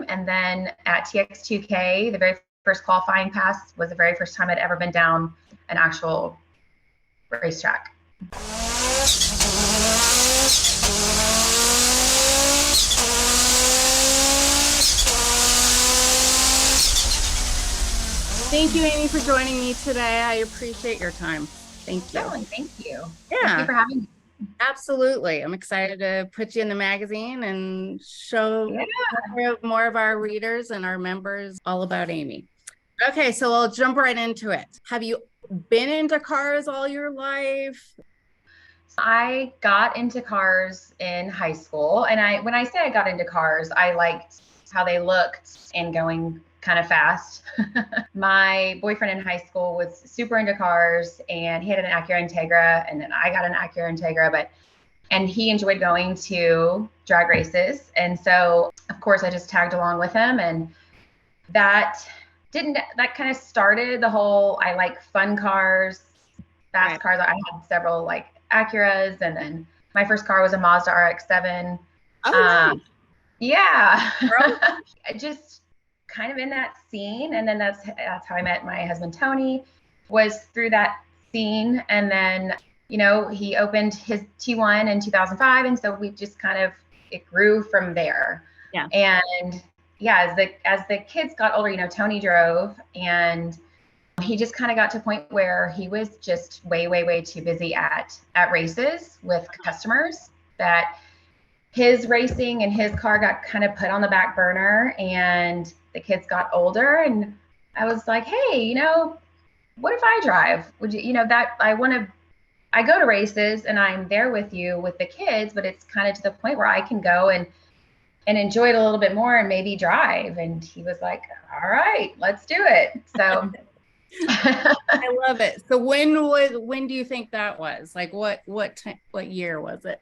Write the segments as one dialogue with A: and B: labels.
A: And then at TX2K, the very first qualifying pass was the very first time I'd ever been down an actual racetrack.
B: Thank you, Amie, for joining me today. I appreciate your time. Thank you.
A: Oh, and thank you.
B: Yeah.
A: Thank you for having me.
B: Absolutely. I'm excited to put you in the magazine and show more of our readers and our members all about Amie. Okay, so I'll jump right into it. Have you been into cars all your life?
A: I got into cars in high school, and when I say I got into cars, I liked how they looked and going kind of fast. My boyfriend in high school was super into cars, and he had an Acura Integra, and then I got an Acura Integra, and he enjoyed going to drag races. And so, of course, I just tagged along with him, and that kind of started the whole, I like fun cars, fast cars. I had several like Acuras, and then my first car was a Mazda RX-7.
B: Oh, nice.
A: Yeah. Just kind of in that scene. And then that's how I met my husband, Tony, was through that scene. And then, you know, he opened his T1 in 2005. And so we just it grew from there.
B: Yeah.
A: And yeah, as the kids got older, you know, Tony drove, and he just kind of got to a point where he was just way too busy at races with customers, that his racing and his car got kind of put on the back burner, and the kids got older. And I was like, hey, you know, what if I drive? Would you, that I go to races and I'm there with you with the kids, but it's kind of to the point where I can go and enjoy it a little bit more and maybe drive. And he was like, all right, let's do it. So
B: I love it. So when do you think that was? Like what year was it?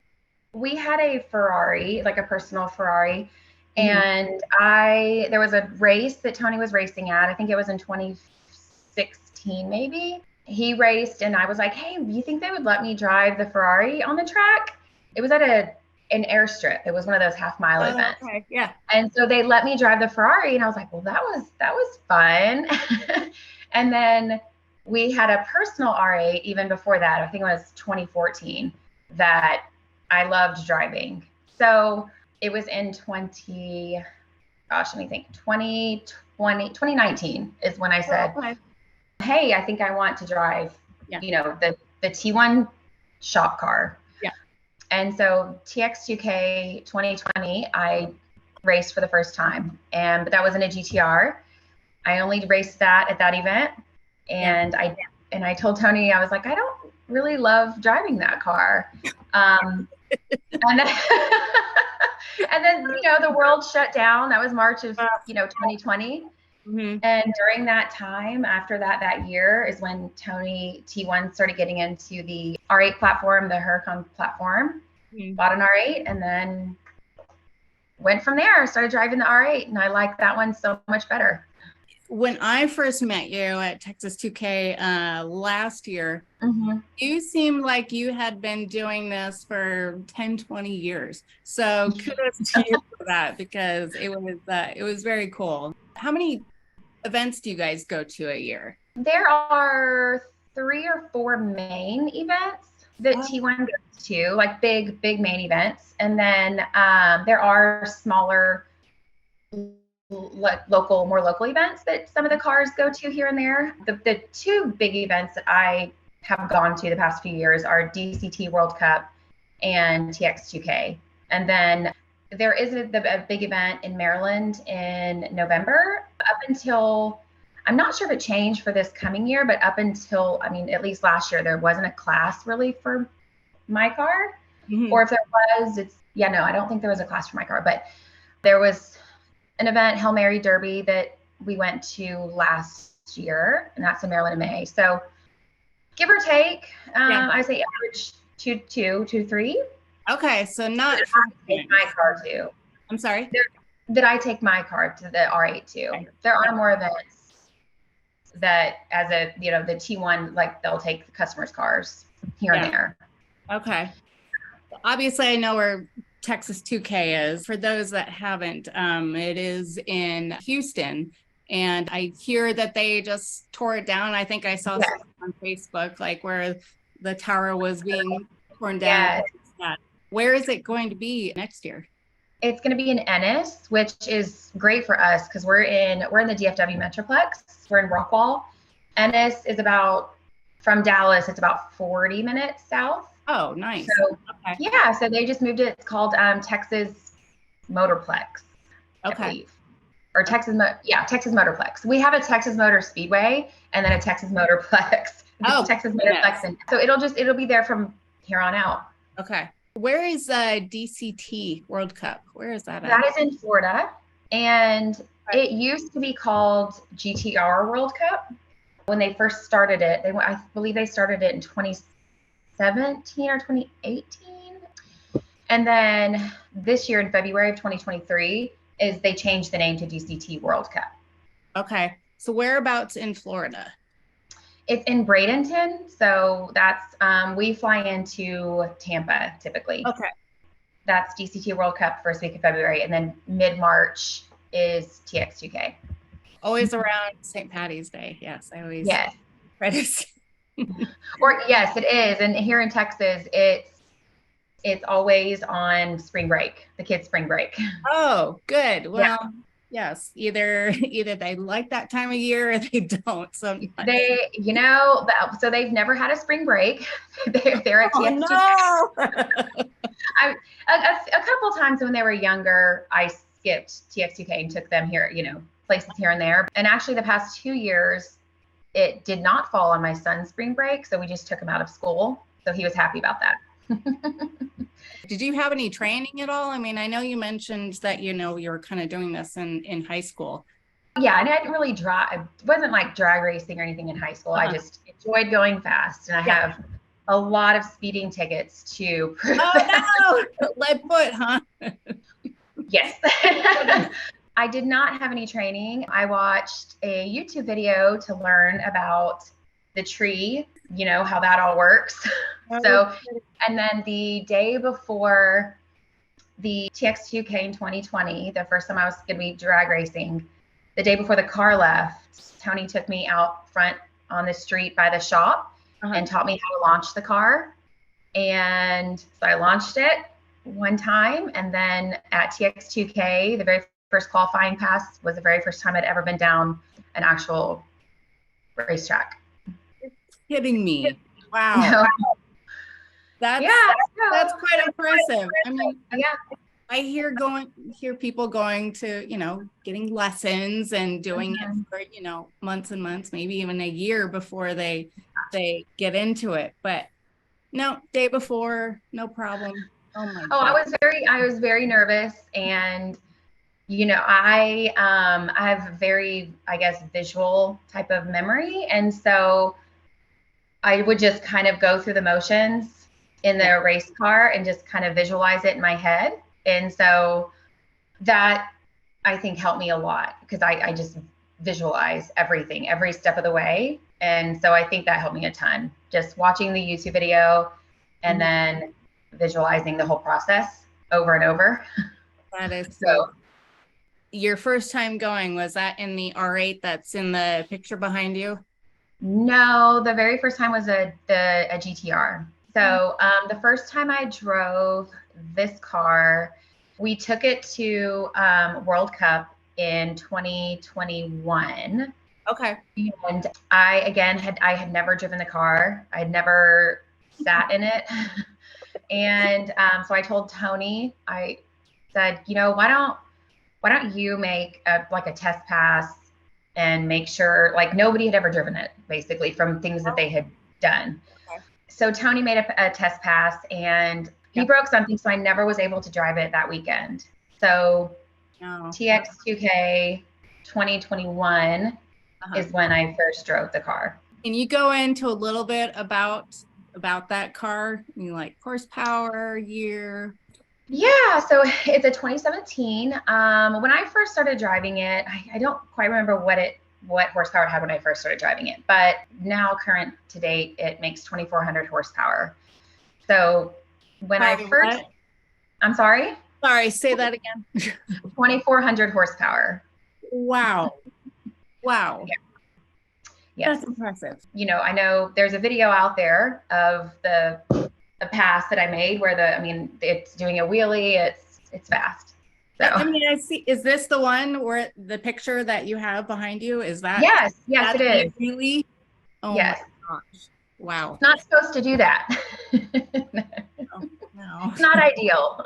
A: We had a Ferrari, like a personal Ferrari. And there was a race that Tony was racing at. I think it was in 2016, maybe. He raced, and I was like, hey, do you think they would let me drive the Ferrari on the track? It was at an airstrip. It was one of those half-mile events.
B: Okay. Yeah.
A: And so they let me drive the Ferrari, and I was like, well, that was fun. And then we had a personal R8 even before that. I think it was 2014 that I loved driving. So it was in 2019 is when I said, hey, I think I want to drive, you know, the T1 shop car.
B: Yeah.
A: And so TX2K 2020, I raced for the first time, but that was in a GTR. I only raced that at that event. And I told Tony, I was like, I don't really love driving that car. And then, you know, the world shut down. That was March of, 2020. And during that time, after that year is when Tony T1 started getting into the R8 platform, the Huracan platform, bought an R8, and then went from there. I started driving the R8, and I like that one so much better.
B: When I first met you at Texas 2K last year, you seemed like you had been doing this for 10, 20 years. So kudos to you for that, because it was very cool. How many events do you guys go to a year?
A: There are 3 or 4 main events that T1 goes to, like big main events. And then there are smaller more local events that some of the cars go to here and there. The 2 big events that I have gone to the past few years are DCT World Cup and TX2K. And then there is a big event in Maryland in November. Up until, I'm not sure if it changed for this coming year, but up until, at least last year, there wasn't a class really for my car. Or if there was, I don't think there was a class for my car, but there was an event, Hail Mary Derby, that we went to last year, and that's in Maryland in May. So give or take, I say average 2 to 3.
B: Okay, so not
A: I take my car to.
B: I'm sorry?
A: That I take my car to the R8 too. Okay. There are more events that as the T1, like they'll take the customers' cars here and there.
B: Okay. Obviously, I know we're Texas 2K is. For those that haven't, it is in Houston. And I hear that they just tore it down. I think I saw something on Facebook, like where the tower was being torn down.
A: Yes.
B: Where is it going to be next year?
A: It's going to be in Ennis, which is great for us because we're in the DFW Metroplex. We're in Rockwall. Ennis is from Dallas, it's about 40 minutes south.
B: Oh, nice.
A: So, okay. Yeah, so they just moved it. It's called Texas Motorplex, I believe. Or Texas Motorplex. We have a Texas Motor Speedway and then a Texas Motorplex. Texas Motorplex. And so it'll be there from here on out.
B: Okay. Where is DCT World Cup? Where is that at?
A: That is in Florida. And it used to be called GTR World Cup. When they first started it, I believe they started it in 2017 or 2018. And then this year in February of 2023 they changed the name to DCT World Cup.
B: Okay. So whereabouts in Florida?
A: It's in Bradenton. So that's, we fly into Tampa typically.
B: Okay.
A: That's DCT World Cup first week of February. And then mid-March is TX2K.
B: Always around St. Patty's Day. Yes. I always try to see.
A: Or yes, it is. And here in Texas, it's always on spring break, the kids' spring break.
B: Oh, good. Well, yes, either they like that time of year or they don't. So
A: so they've never had a spring break. They're at TX2K.
B: No.
A: A couple times when they were younger, I skipped TX2K and took them here, places here and there. And actually the past 2 years, it did not fall on my son's spring break. So we just took him out of school. So he was happy about that.
B: Did you have any training at all? I mean, I know you mentioned that, you were kind of doing this in high school. Yeah,
A: and I didn't really drive. It wasn't like drag racing or anything in high school. I just enjoyed going fast. And I have a lot of speeding tickets to prove
B: that. No! Lead foot, huh?
A: Yes. I did not have any training. I watched a YouTube video to learn about the tree, how that all works. So, and then the day before the TX2K in 2020, the first time I was going to be drag racing, the day before the car left, Tony took me out front on the street by the shop and taught me how to launch the car. And so I launched it one time. And then at TX2K, the very first qualifying pass was the very first time I'd ever been down an actual racetrack.
B: You're kidding me. Wow. That's quite impressive. I mean, I hear people going to, getting lessons and doing it for, months and months, maybe even a year before they get into it. But no, day before, no problem. Oh my God.
A: I was very nervous, and I have very, I guess, visual type of memory, and so I would just kind of go through the motions in the race car and just kind of visualize it in my head. And so that, I think, helped me a lot because I just visualize everything, every step of the way. And so I think that helped me a ton, just watching the YouTube video and then visualizing the whole process over and over.
B: That is so. Your first time going, was that in the R8 that's in the picture behind you?
A: No, the very first time was a GTR. So the first time I drove this car, we took it to World Cup in 2021.
B: Okay.
A: And I had never driven the car. I had never sat in it. And so I told Tony, I said, why don't you make a test pass and make sure, nobody had ever driven it, basically, from things that they had done. Okay. So Tony made a test pass, and he broke something, so I never was able to drive it that weekend. So TX2K 2021 is when I first drove the car.
B: Can you go into a little bit about that car? Horsepower, year?
A: Yeah, so it's a 2017. When I first started driving it, I don't quite remember what horsepower it had when I first started driving it, but now current to date, it makes 2,400 horsepower. So when I'm sorry?
B: Sorry, say that again.
A: 2,400 horsepower.
B: Wow. Wow.
A: Yeah. Yes.
B: That's impressive.
A: You know, I know there's a video out there of the pass that I made where it's doing a wheelie. It's fast. So
B: I mean, I see. Is this the one where the picture that you have behind you? Is that?
A: Yes, it is.
B: Really? Oh
A: yes.
B: My gosh. Wow.
A: It's not supposed to do that.
B: No.
A: It's not ideal.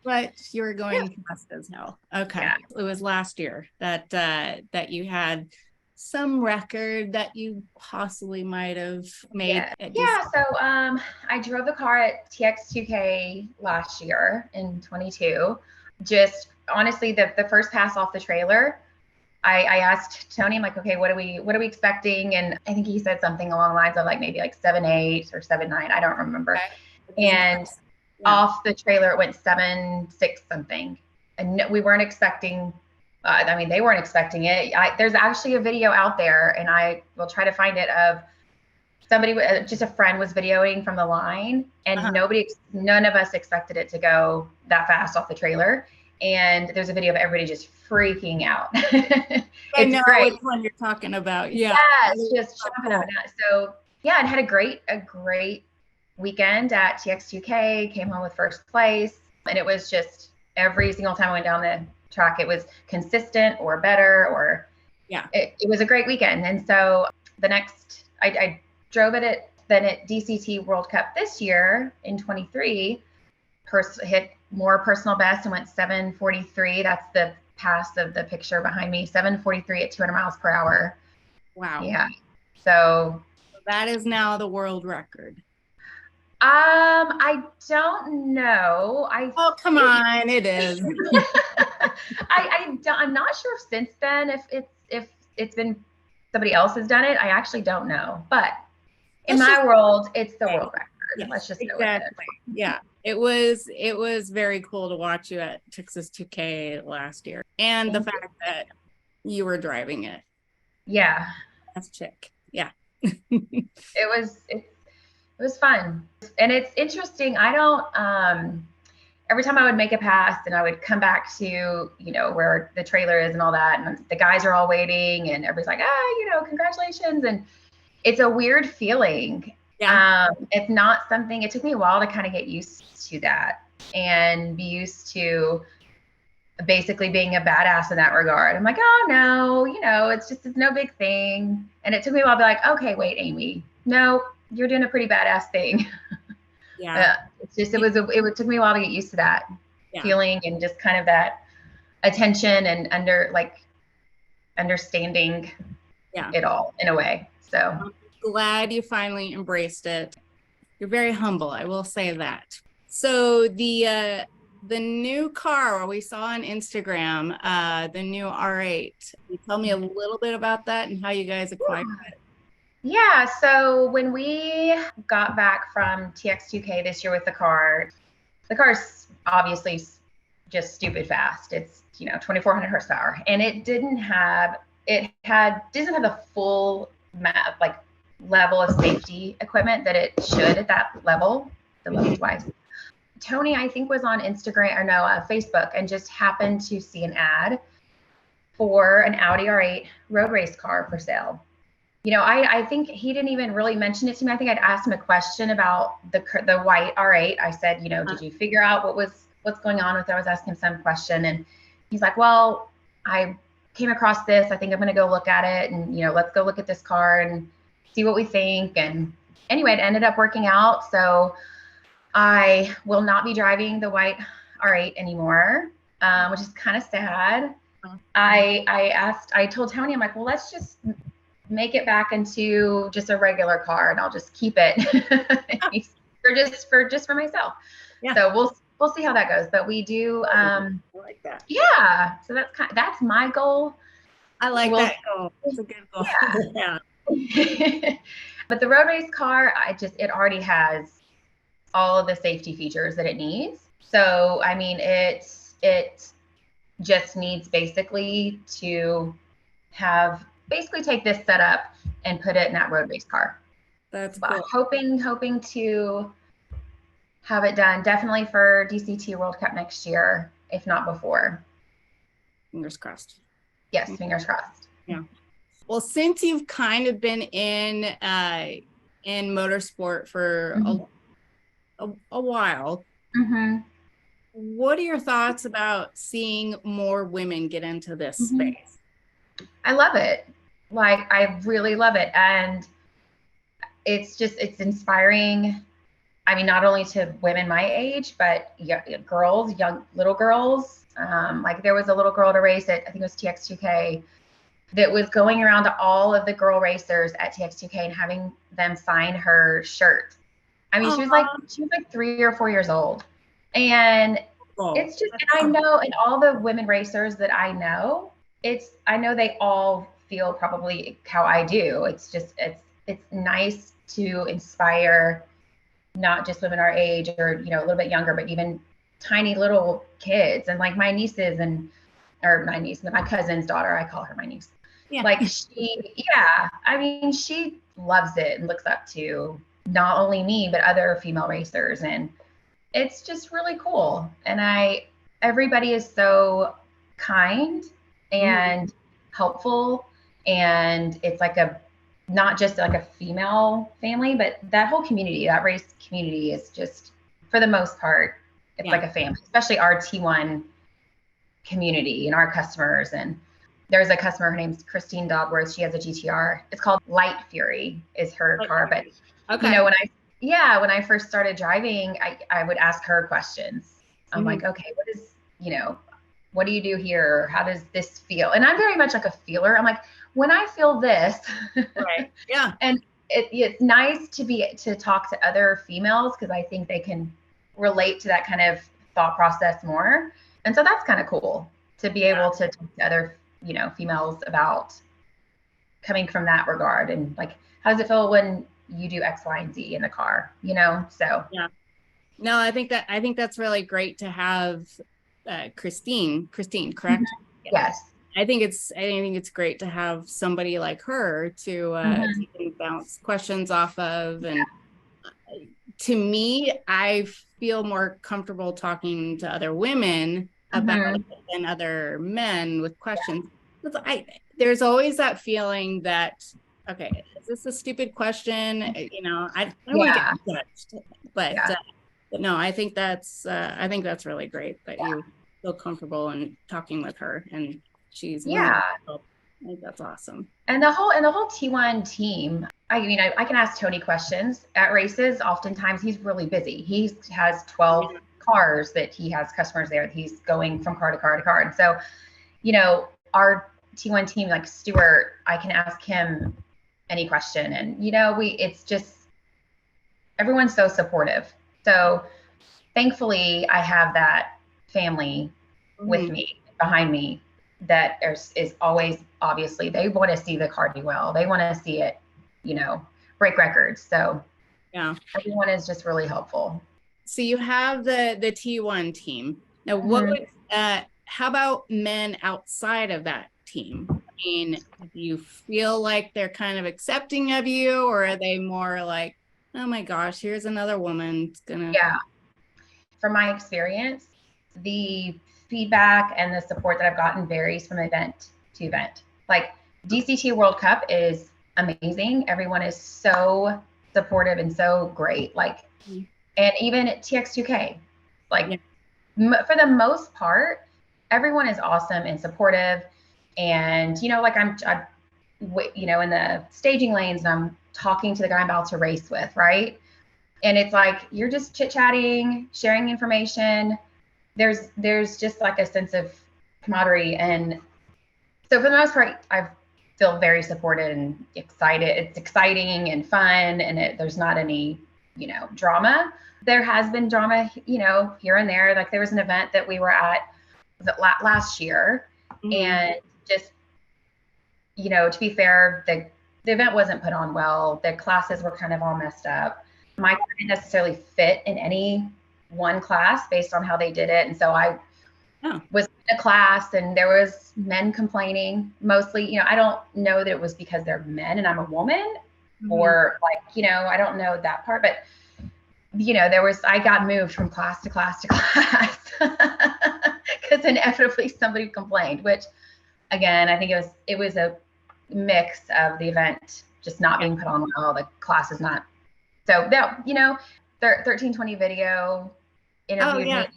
B: But you were going fast as hell. Okay. Yeah. It was last year that you had some record that you possibly might have made.
A: Yeah. So I drove the car at TX2K last year in 22. Just honestly, the first pass off the trailer, I asked Tony, I'm like, okay, what are we expecting? And I think he said something along the lines of like maybe like 7.8 or 7.9. I don't remember. Okay. And off the trailer, it went 7.6 something. And we weren't expecting, they weren't expecting it. There's actually a video out there, and I will try to find it, of somebody, just a friend was videoing from the line, and none of us expected it to go that fast off the trailer. And there's a video of everybody just freaking out.
B: I know great. Which one you're talking about. Yeah.
A: Yes, just jumping up and down. So yeah, it had a great weekend at TX2K, came home with first place. And it was just every single time I went down the track, it was consistent or better, or it was a great weekend. And so the next, I drove it at DCT World Cup this year in 23, hit more personal best and went 7:43. That's the pass of the picture behind me, 7:43 at 200 miles per hour.
B: Wow.
A: Yeah. So
B: that is now the world record.
A: I don't know.
B: Oh, come on, it is.
A: I'm not sure if since then, if it's been somebody else has done it. I actually don't know. But in my world, it's the world record. Yes, let's just go with it.
B: Yeah. It was very cool to watch you at Texas 2K last year, and the fact that you were driving it.
A: Yeah.
B: That's chick. Yeah.
A: It was fun. And it's interesting. I don't, every time I would make a pass and I would come back to, where the trailer is and all that, and the guys are all waiting and everybody's like, congratulations. And it's a weird feeling. Yeah. It's not something, it took me a while to kind of get used to that and be used to basically being a badass in that regard. I'm like, oh no, it's no big thing. And it took me a while to be like, okay, wait, Amie, no, you're doing a pretty badass thing. Yeah. It's just, it took me a while to get used to that feeling and just kind of that attention and understanding it all in a way. So
B: I'm glad you finally embraced it. You're very humble, I will say that. So the new car we saw on Instagram, the new R8, can you tell me a little bit about that and how you guys acquired it?
A: Yeah, so when we got back from TX2K this year with the car's obviously just stupid fast. It's 2,400 horsepower, and it doesn't have the full level of safety equipment that it should at that level, the level twice. Tony, I think, was on Facebook, and just happened to see an ad for an Audi R8 road race car for sale. I think he didn't even really mention it to me. I think I'd asked him a question about the white R8. I said, did you figure out what's going on with it? I was asking him some question, and he's like, well, I came across this. I think I'm going to go look at it, and let's go look at this car and see what we think. And anyway, it ended up working out. So I will not be driving the white R8 anymore, which is kind of sad. I told Tony, I'm like, well, let's just make it back into just a regular car, and I'll just keep it for myself. Yeah. So we'll see how that goes. But we do I like that. Yeah. So that's my goal.
B: I like that goal. It's a good goal.
A: Yeah. But the road race car, it already has all of the safety features that it needs. So I mean, it just needs basically to take this setup and put it in that road race car.
B: That's cool.
A: Hoping to have it done definitely for DCT World Cup next year, if not before.
B: Fingers crossed.
A: Yes, fingers crossed.
B: Yeah. Well, since you've kind of been in motorsport for a while, what are your thoughts about seeing more women get into this space?
A: I love it. Like, I really love it. And it's inspiring. I mean, not only to women my age, but girls, young little girls. Like, there was a little girl at a race at, I think it was TX2K, that was going around to all of the girl racers at TX2K and having them sign her shirt. I mean, she was like 3 or 4 years old. And it's just, and I know, and all the women racers that I know, I know they all feel probably how I do. It's just, it's nice to inspire not just women our age or, a little bit younger, but even tiny little kids. And like my nieces or my niece, my cousin's daughter, I call her my niece. Yeah. Like I mean, she loves it and looks up to not only me, but other female racers. And it's just really cool. And everybody is so kind and helpful. And it's like not just like a female family, but that whole community, that race community is just, for the most part, it's like a family, especially our T1 community and our customers. And there's a customer, her name's Christine Dobworth. She has a GTR. It's called Light Fury is her car. But when I first started driving, I would ask her questions. I'm like, okay, what do you do here? How does this feel? And I'm very much like a feeler. I'm like, when I feel this,
B: right. Yeah.
A: And it's nice to talk to other females, because I think they can relate to that kind of thought process more. And so that's kind of cool to be able to talk to other, females about coming from that regard. And like, how does it feel when you do X, Y, and Z in the car, So
B: yeah. No, I think that's really great to have Christine, correct?
A: Yes.
B: I think it's great to have somebody like her to bounce questions off of. And to me, I feel more comfortable talking to other women about it than other men with questions. There's always that feeling that, okay, is this a stupid question? I don't want to get judged, but no, I think that's really great that you feel comfortable in talking with her, and she's I think that's awesome.
A: And the whole T1 team, I can ask Tony questions at races. Oftentimes he's really busy. He has 12 cars that he has customers there. He's going from car to car to car. And so, our T1 team, like Stuart, I can ask him any question. And, it's just, everyone's so supportive. So thankfully I have that family with me, behind me, that is always, obviously, they want to see the car do well. They want to see it, break records. So everyone is just really helpful.
B: So you have the T1 team. Now, how about men outside of that team? I mean, do you feel like they're kind of accepting of you, or are they more like, oh my gosh, here's another woman gonna?
A: Yeah. From my experience, the feedback and the support that I've gotten varies from event to event. Like, DCT World Cup is amazing. Everyone is so supportive and so great. Like, and even at TX2K, like for the most part, everyone is awesome and supportive. And, like I'm in the staging lanes, and I'm talking to the guy I'm about to race with, right? And it's like, you're just chit-chatting, sharing information. There's just like a sense of camaraderie. And so for the most part, I feel very supported and excited. It's exciting and fun, and there's not any, drama. There has been drama, here and there. Like, there was an event that we were at, was it last year? And just, to be fair, the event wasn't put on well. The classes were kind of all messed up. My car didn't necessarily fit in any one class based on how they did it. And so I was in a class, and there was men complaining mostly. I don't know that it was because they're men and I'm a woman, or like, I don't know that part, but I got moved from class to class to class because inevitably somebody complained, which again, I think it was a mix of the event just not being put on well, the class is not. So no, 1320 video interviewed me,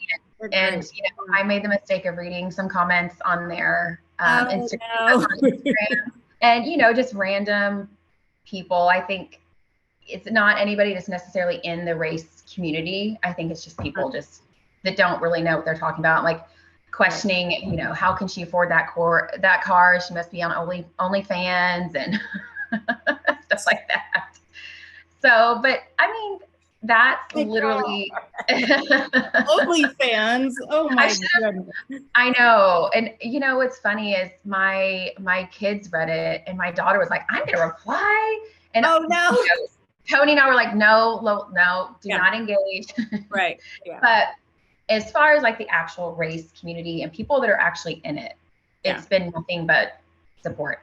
A: and I made the mistake of reading some comments on their Instagram, and just random people. I think it's not anybody that's necessarily in the race community. I think it's just people just that don't really know what they're talking about, like questioning, how can she afford that car? She must be on OnlyFans and stuff like that. So, but I mean, that's literally
B: OnlyFans. Oh my goodness.
A: I know. And what's funny is my kids read it, and my daughter was like, I'm gonna reply. And
B: oh no.
A: Tony and I were like, no, do not engage.
B: Right. Yeah.
A: But as far as like the actual race community and people that are actually in it, it's been nothing but support.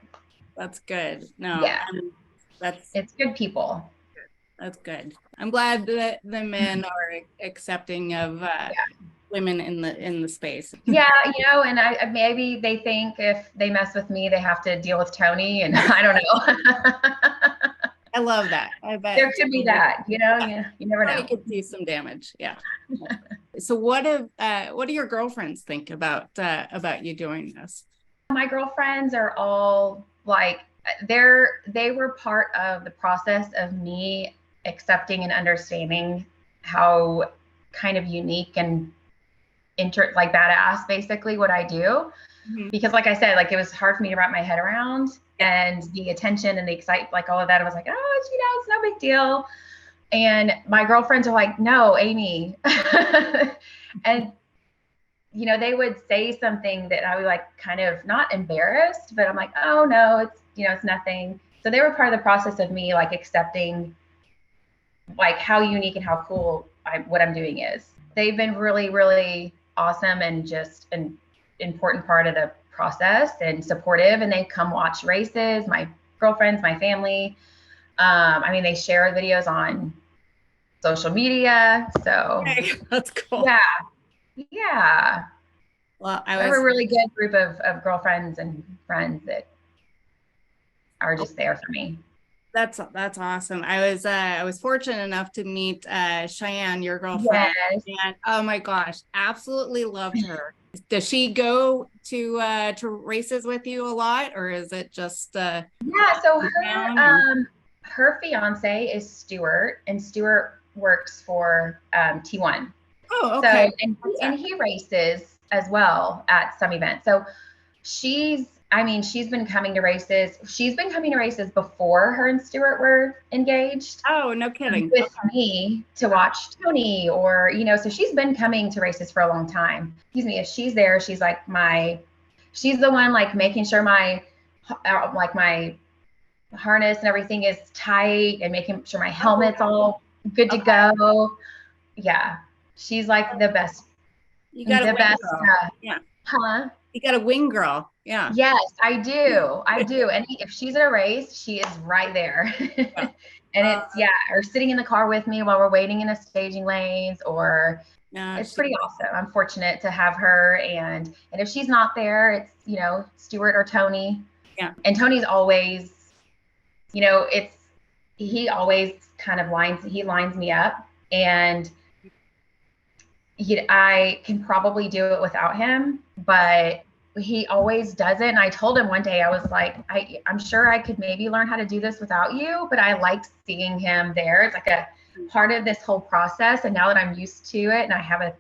B: That's good. No.
A: Yeah. It's good people.
B: That's good. I'm glad that the men are accepting of women in the space.
A: Yeah, and maybe they think if they mess with me, they have to deal with Tony, and I don't know.
B: I love that. I bet
A: there could be that. You never know.
B: I could see some damage. Yeah. So what do your girlfriends think about you doing this?
A: My girlfriends are all like, they were part of the process of me accepting and understanding how kind of unique and like badass basically what I do. Mm-hmm. Because like I said, like it was hard for me to wrap my head around, and the attention and the excitement, like all of that, I was like, oh, it's no big deal. And my girlfriends are like, no, Amie. And they would say something that I would like kind of not embarrassed, but I'm like, oh no, it's nothing. So they were part of the process of me like accepting like how unique and how cool what I'm doing is. They've been really, really awesome and just an important part of the process and supportive, and they come watch races, my girlfriends, my family. They share videos on social media. So
B: that's cool.
A: Yeah.
B: Well,
A: I have a really good group of girlfriends and friends that are just there for me.
B: That's awesome. I was fortunate enough to meet Cheyenne, your girlfriend.
A: Yes.
B: And oh my gosh, absolutely loved her. Does she go to races with you a lot, or is it just
A: so her fiance is Stuart, and Stuart works for T1.
B: Oh, okay.
A: So and he races as well at some events. So she's been coming to races. She's been coming to races before her and Stuart were engaged.
B: Oh, no kidding.
A: With me to watch Tony, or so she's been coming to races for a long time. Excuse me, if she's there, she's like she's the one like making sure my harness and everything is tight, and making sure my helmet's all good to go. Yeah, she's like the best.
B: You got the best. Yeah.
A: Huh?
B: You got a wing girl. Yeah.
A: Yes, I do. And if she's at a race, she is right there. Yeah. And it's or sitting in the car with me while we're waiting in the staging lanes, or it's pretty awesome. I'm fortunate to have her, and if she's not there, it's Stuart or Tony.
B: Yeah.
A: And Tony's always, he always kind of lines me up, and I can probably do it without him, but he always does it. And I told him one day, I was like, I'm sure I could maybe learn how to do this without you, but I like seeing him there. It's like a part of this whole process. And now that I'm used to it, and I have a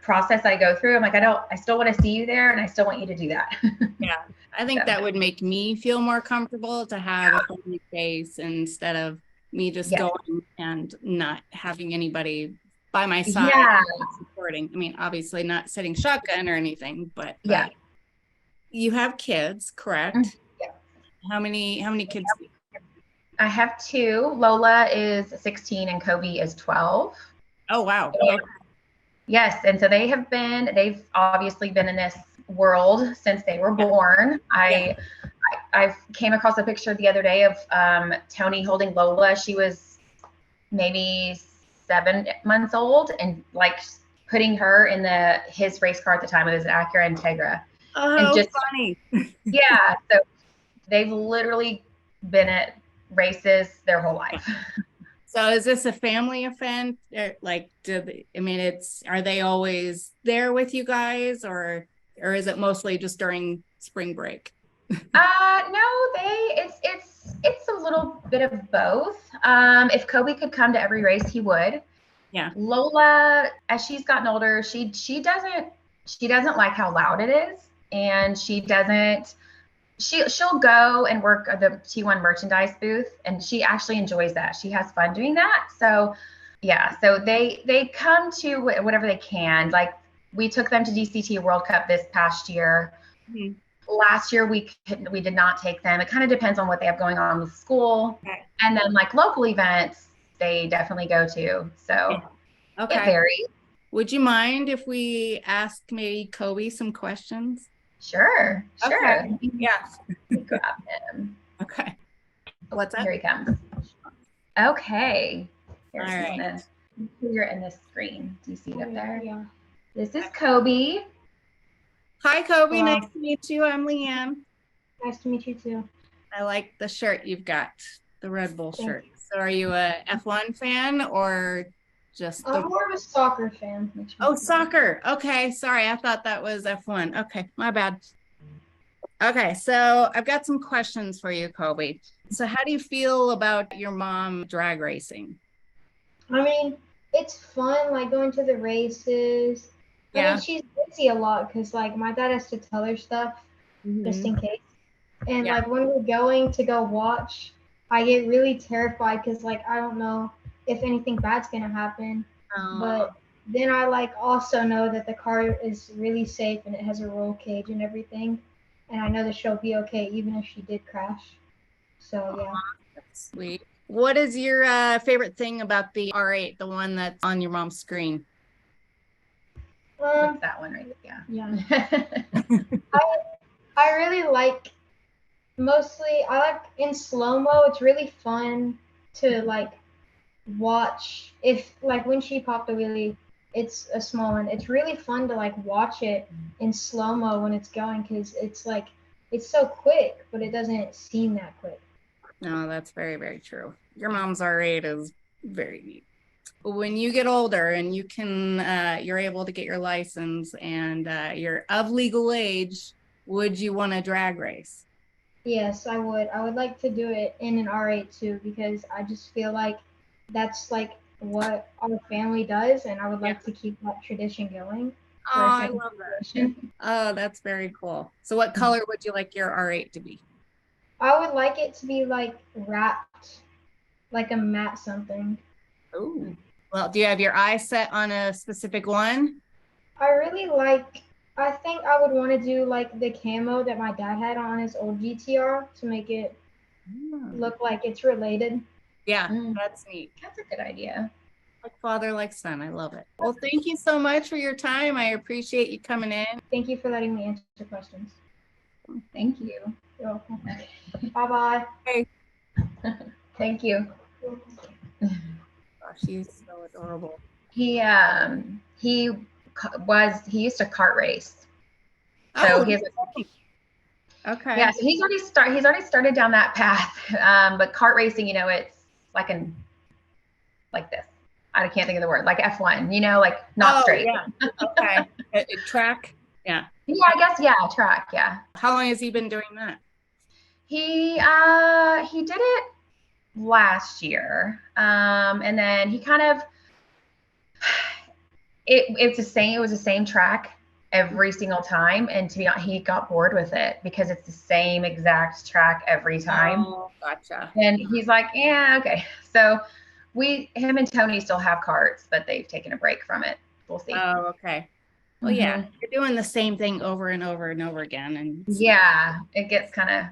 A: process I go through, I'm like, I still want to see you there, and I still want you to do that.
B: Yeah. I think that would make me feel more comfortable to have a friendly face instead of me just going and not having anybody by my side supporting. Obviously not setting shotgun or anything, but you have kids, correct?
A: Yeah.
B: How many kids?
A: I have 2. Lola is 16 and Kobe is 12.
B: Oh wow.
A: Yes, and so they've obviously been in this world since they were born. I came across a picture the other day of Tony holding Lola. She was maybe 7 months old and like putting her in his race car at the time. It was an Acura Integra.
B: Oh,
A: and just
B: funny.
A: yeah, so they've literally been at races their whole life.
B: So is this a family event? Like, are they always there with you guys, or is it mostly just during spring break?
A: No, it's a little bit of both. If Kobe could come to every race, he would.
B: Yeah.
A: Lola, as she's gotten older, she doesn't like how loud it is, and she'll go and work at the T1 merchandise booth, and she actually enjoys that. She has fun doing that. So yeah, so they come to whatever they can. Like we took them to DCT World Cup this past year.
B: Mm-hmm.
A: Last year we did not take them. It kind of depends on what they have going on with school.
B: Okay.
A: And then like local events, they definitely go to. So
B: okay.
A: It varies.
B: Would you mind if we ask maybe Kobe some questions?
A: Sure.
B: Okay. Yeah.
A: Grab him.
B: Okay. What's up?
A: Here he comes. Okay.
B: All right.
A: You're in this screen. Do you see it up there?
C: Yeah.
A: This is Kobe.
B: Hi, Kobe.
C: Hello.
B: Nice to meet you. I'm Leanne.
C: Nice to meet you too.
B: I like the shirt you've got, the Red Bull
C: Thank
B: shirt. So are you a F1 fan or just
C: I'm more of a soccer fan.
B: Oh, soccer. Okay. Sorry. I thought that was F1. Okay. My bad. Okay. So I've got some questions for you, Kobe. So how do you feel about your mom drag racing?
C: I mean, it's fun, like going to the races. I mean, she's busy a lot because like my dad has to tell her stuff just in case. And like when we're going to go watch, I get really terrified because like I don't know if anything bad's gonna happen. But then I like also know that the car is really safe and it has a roll cage and everything. And I know that she'll be okay even if she did crash. So yeah.
B: That's sweet. What is your favorite thing about the R8, the one that's on your mom's screen?
A: What's that one right there?
C: Yeah. I really like, mostly I like in slow-mo. It's really fun to like watch. If like when she popped the wheelie, it's a small one. It's really fun to like watch it in slow-mo when it's going because it's like it's so quick, but it doesn't seem that quick.
B: No, that's very, very true. Your mom's R8 is very neat. When you get older and you can, you're able to get your license and you're of legal age, would you want to drag race?
C: Yes, I would. I would like to do it in an R8 too because I just feel like that's like what our family does, and I would like to keep that tradition going.
B: Oh, I love that. Oh, that's very cool. So what color would you like your R8 to be?
C: I would like it to be like wrapped, like a matte something.
B: Oh, well, do you have your eyes set on a specific one?
C: I really like, I think I would want to do like the camo that my dad had on his old GTR to make it look like it's related.
B: Yeah, that's neat.
A: That's a good idea.
B: Like father, like son. I love it. Well, thank you so much for your time. I appreciate you coming in.
C: Thank you for letting me answer questions.
A: Thank you.
C: You're welcome. Bye-bye.
B: Hey.
A: Thank you.
B: Gosh, he's so adorable.
A: He used to kart race.
B: So
A: he has
B: okay.
A: Yeah, so he's already started down that path. But kart racing, it's like this. I can't think of the word, like F1, like not straight.
B: Yeah. Okay. Track. Yeah.
A: Yeah, I guess. Yeah. Track. Yeah.
B: How long has he been doing that?
A: He did it last year. And then he kind of, it was the same track every single time. And to be honest, he got bored with it because it's the same exact track every time.
B: Oh, gotcha.
A: And he's like, yeah, okay. So him and Tony still have karts, but they've taken a break from it. We'll see.
B: Oh, okay. Well, yeah, you're doing the same thing over and over and over again. And
A: yeah, it gets kind of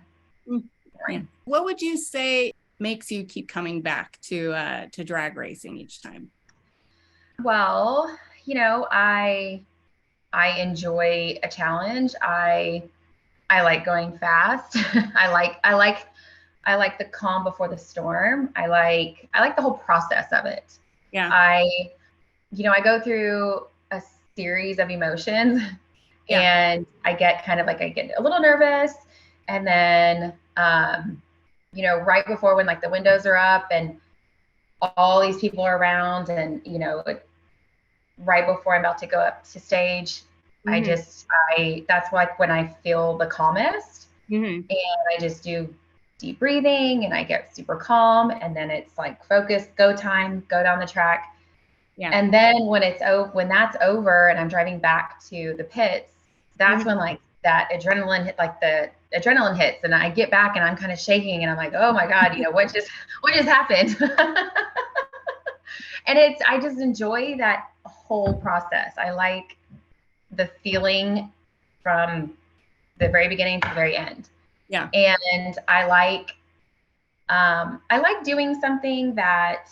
A: boring.
B: What would you say makes you keep coming back to drag racing each time?
A: Well, I enjoy a challenge. I like going fast. I like the calm before the storm. I like the whole process of it
B: Yeah.
A: I go through a series of emotions and I get a little nervous. And then, right before when like the windows are up and all these people are around and, right before I'm about to go up to stage, that's like when I feel the calmest. And I just do deep breathing and I get super calm. And then it's like focus, go time, go down the track.
B: Yeah.
A: And then when that's over and I'm driving back to the pits, that's when like that adrenaline hits and I get back and I'm kind of shaking and I'm like, oh my God, what just happened? And I just enjoy that whole process. I like the feeling from the very beginning to the very end.
B: Yeah.
A: And I like doing something that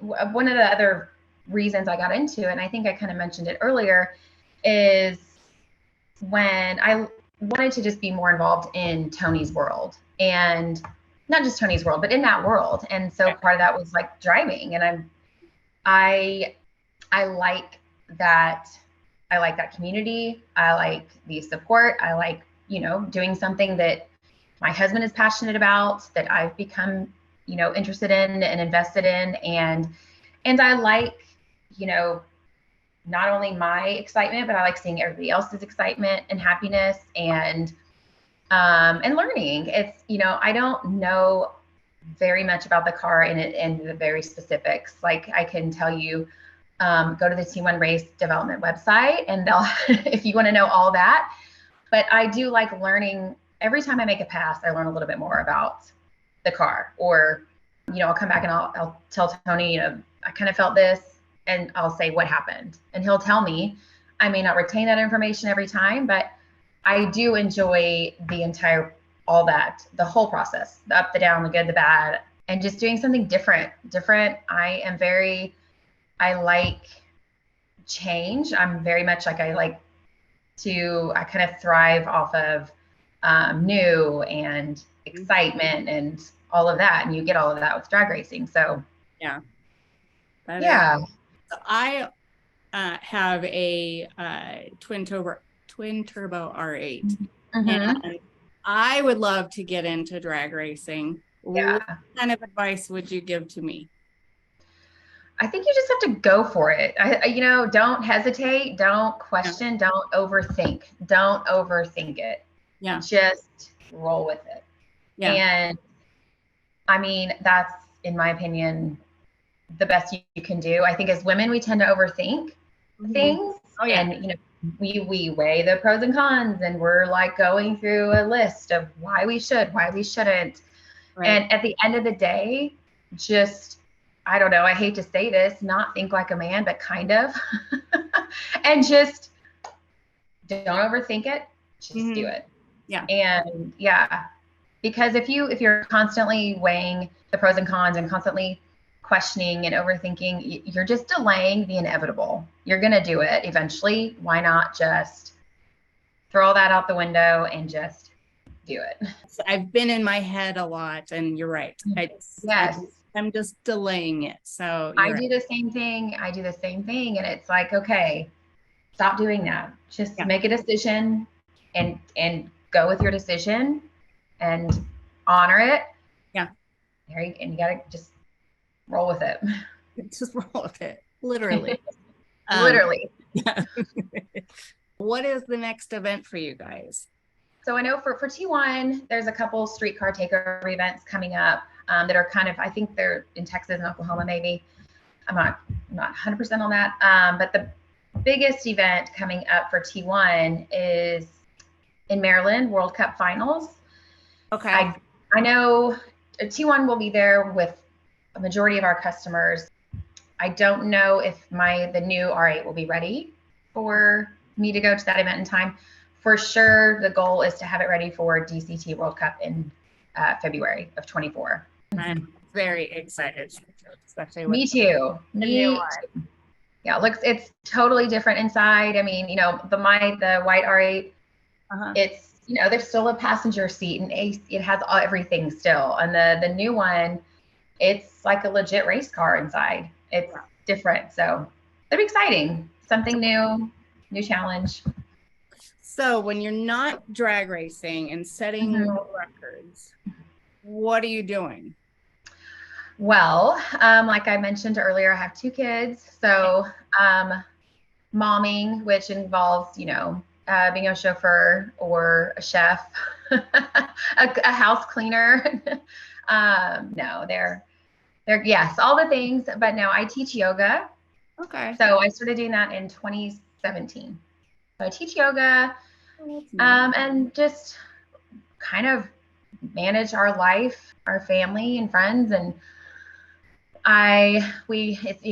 A: one of the other reasons I got into it, and I think I kind of mentioned it earlier, is when I wanted to just be more involved in Tony's world, and not just Tony's world, but in that world. And so part of that was like driving, and I like that. I like that community. I like the support. I like, doing something that my husband is passionate about, that I've become, interested in and invested in. And I like, not only my excitement, but I like seeing everybody else's excitement and happiness and learning. It's, I don't know very much about the car and the very specifics. Like I can tell you, go to the T1 Race Development website and they'll, if you want to know all that. But I do like learning. Every time I make a pass, I learn a little bit more about the car. Or, I'll come back and I'll tell Tony, I kind of felt this, and I'll say what happened. And he'll tell me. I may not retain that information every time, but I do enjoy the whole process, the up, the down, the good, the bad, and just doing something different. I like change. I'm very much like, I kind of thrive off of new and excitement and all of that. And you get all of that with drag racing. So
B: yeah.
A: So
B: I have a twin turbo R8. And I would love to get into drag racing.
A: Yeah.
B: What kind of advice would you give to me?
A: I think you just have to go for it. Don't hesitate, don't question, don't overthink it.
B: Yeah.
A: Just roll with it.
B: Yeah.
A: And I mean, that's, in my opinion, the best you can do. I think as women, we tend to overthink things.
B: Oh, yeah.
A: And, we weigh the pros and cons, and we're like going through a list of why we should, why we shouldn't. Right. And at the end of the day, just, I don't know, I hate to say this, not think like a man, but kind of, and just don't overthink it. Just do it.
B: Yeah.
A: And because if you're constantly weighing the pros and cons and constantly questioning and overthinking, you're just delaying the inevitable. You're going to do it eventually. Why not just throw all that out the window and just do it?
B: I've been in my head a lot, and you're right. I'm just delaying it. So
A: I do the same thing. And it's like, okay, stop doing that. Just make a decision and go with your decision and honor it.
B: Yeah.
A: And you got to just roll with it.
B: Just roll with it. Literally.
A: Literally.
B: Yeah. What is the next event for you guys?
A: So I know for T1, there's a couple streetcar takeover events coming up that are kind of, I think they're in Texas and Oklahoma, maybe. I'm not 100% on that. But the biggest event coming up for T1 is in Maryland, World Cup Finals.
B: Okay.
A: I know T1 will be there with a majority of our customers. I don't know if the new R8 will be ready for me to go to that event in time. For sure, the goal is to have it ready for DCT World Cup in February of 24.
B: I'm very excited, especially with
A: Me too. Yeah, it's totally different inside. I mean, the white R8, it's, there's still a passenger seat and it has everything still. And the new one, it's like a legit race car inside. it's different. So it'll be exciting. Something new challenge.
B: So when you're not drag racing and setting records, what are you doing?
A: Well, like I mentioned earlier, I have 2 kids. So momming, which involves, being a chauffeur or a chef, a house cleaner. No, they're yes, all the things. But no, I teach yoga.
B: Okay.
A: So I started doing that in 2017. So I teach yoga, and just kind of manage our life, our family and friends. And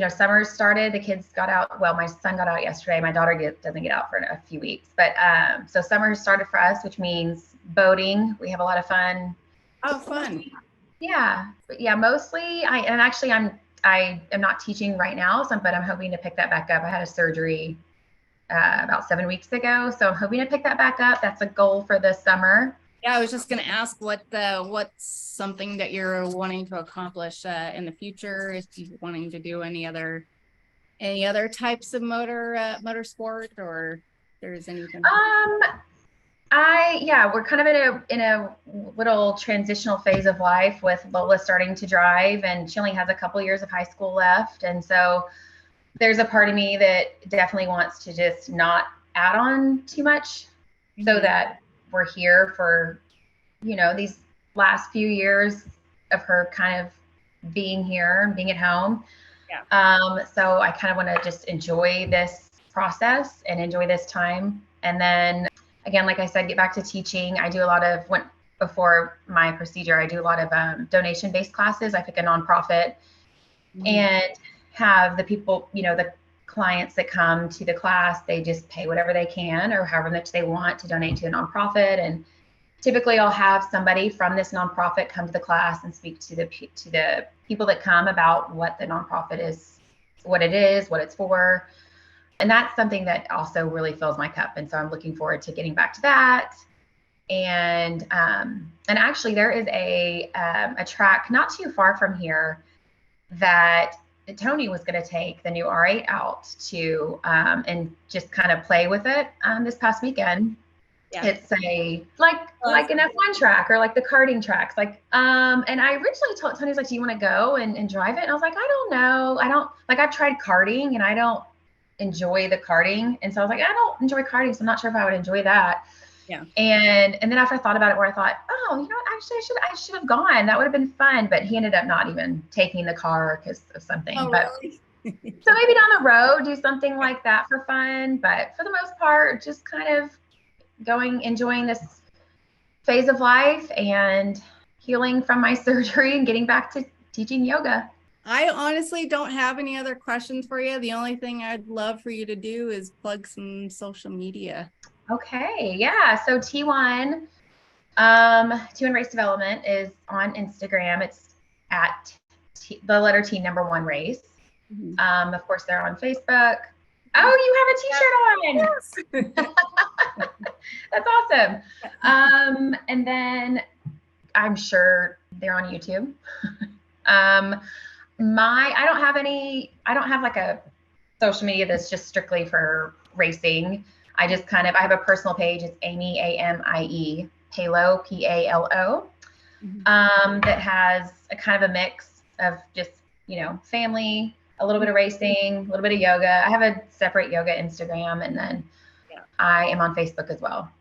A: summer started, the kids got out. Well, my son got out yesterday. My daughter doesn't get out for a few weeks, but so summer started for us, which means boating. We have a lot of fun.
B: Oh, fun.
A: Yeah. But yeah, mostly I am not teaching right now, but I'm hoping to pick that back up. I had a surgery about 7 weeks ago, so I'm hoping to pick that back up. That's a goal for this summer.
B: Yeah, I was just going to ask what's something that you're wanting to accomplish in the future, if you're wanting to do any other types of motorsport, or if there's anything.
A: We're kind of in a little transitional phase of life with Lola starting to drive, and she only has a couple years of high school left. And so there's a part of me that definitely wants to just not add on too much, so that we're here for, these last few years of her kind of being here and being at home. Yeah. So I kind of want to just enjoy this process and enjoy this time. And then again, like I said, get back to teaching. I do a lot of, before my procedure, I do a lot of donation-based classes. I pick a nonprofit and have the people, the clients that come to the class, they just pay whatever they can or however much they want to donate to a nonprofit. And typically I'll have somebody from this nonprofit come to the class and speak to the people that come about what the nonprofit is, what it is, what it's for. And that's something that also really fills my cup. And so I'm looking forward to getting back to that. And actually there is a track not too far from here that Tony was going to take the new R8 out to and just kind of play with it this past weekend. Yeah. It's like an F1 track or like the karting tracks. And I originally told Tony, do you want to go and drive it? And I was like, I don't know. I've tried karting and I don't enjoy the karting. And so I was like, I don't enjoy karting, so I'm not sure if I would enjoy that. Yeah. And then after I thought about it, where I thought, actually I should have gone. That would have been fun. But he ended up not even taking the car because of something.
B: Oh,
A: but
B: really?
A: So maybe down the road, do something like that for fun. But for the most part, just kind of enjoying this phase of life and healing from my surgery and getting back to teaching yoga.
B: I honestly don't have any other questions for you. The only thing I'd love for you to do is plug some social media.
A: Okay. Yeah. So T1 Race Development is on Instagram. It's at the letter T, number 1 race. Of course, they're on Facebook. Oh, you have a t-shirt on. Yes. That's awesome. And then I'm sure they're on YouTube. I don't have like a social media that's just strictly for racing. I have a personal page. It's Amie, Amie Palo, Palo, that has a kind of a mix of just, family, a little bit of racing, a little bit of yoga. I have a separate yoga Instagram, and then I am on Facebook as well.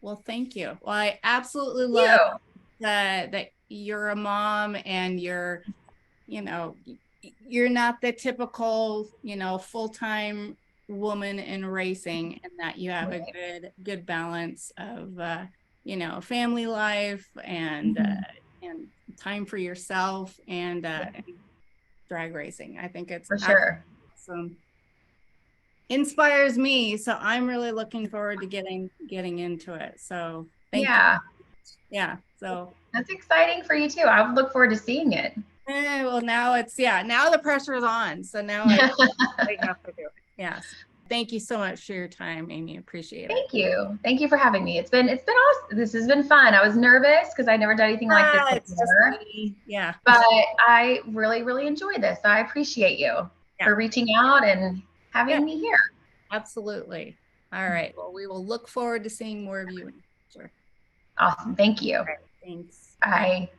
B: Well, thank you. Well, I absolutely love that you're a mom and you're not the typical, full-time woman in racing, and that you have a good balance of, family life and time for yourself and drag racing. I think it's
A: for sure
B: awesome. Inspires me, so I'm really looking forward to getting into it. So thank you. Yeah, so
A: that's exciting for you too. I would look forward to seeing it.
B: Well, now now the pressure is on, so now I have to do it. Yes. Thank you so much for your time, Amie. Appreciate it.
A: Thank you for having me. It's been awesome. This has been fun. I was nervous because I'd never done anything like this before.
B: Yeah.
A: But I really, really enjoy this. I appreciate you. for reaching out and having me here.
B: Absolutely. All right. Well, we will look forward to seeing more of you in the future.
A: Awesome. Thank you.
B: Right, thanks.
A: Bye.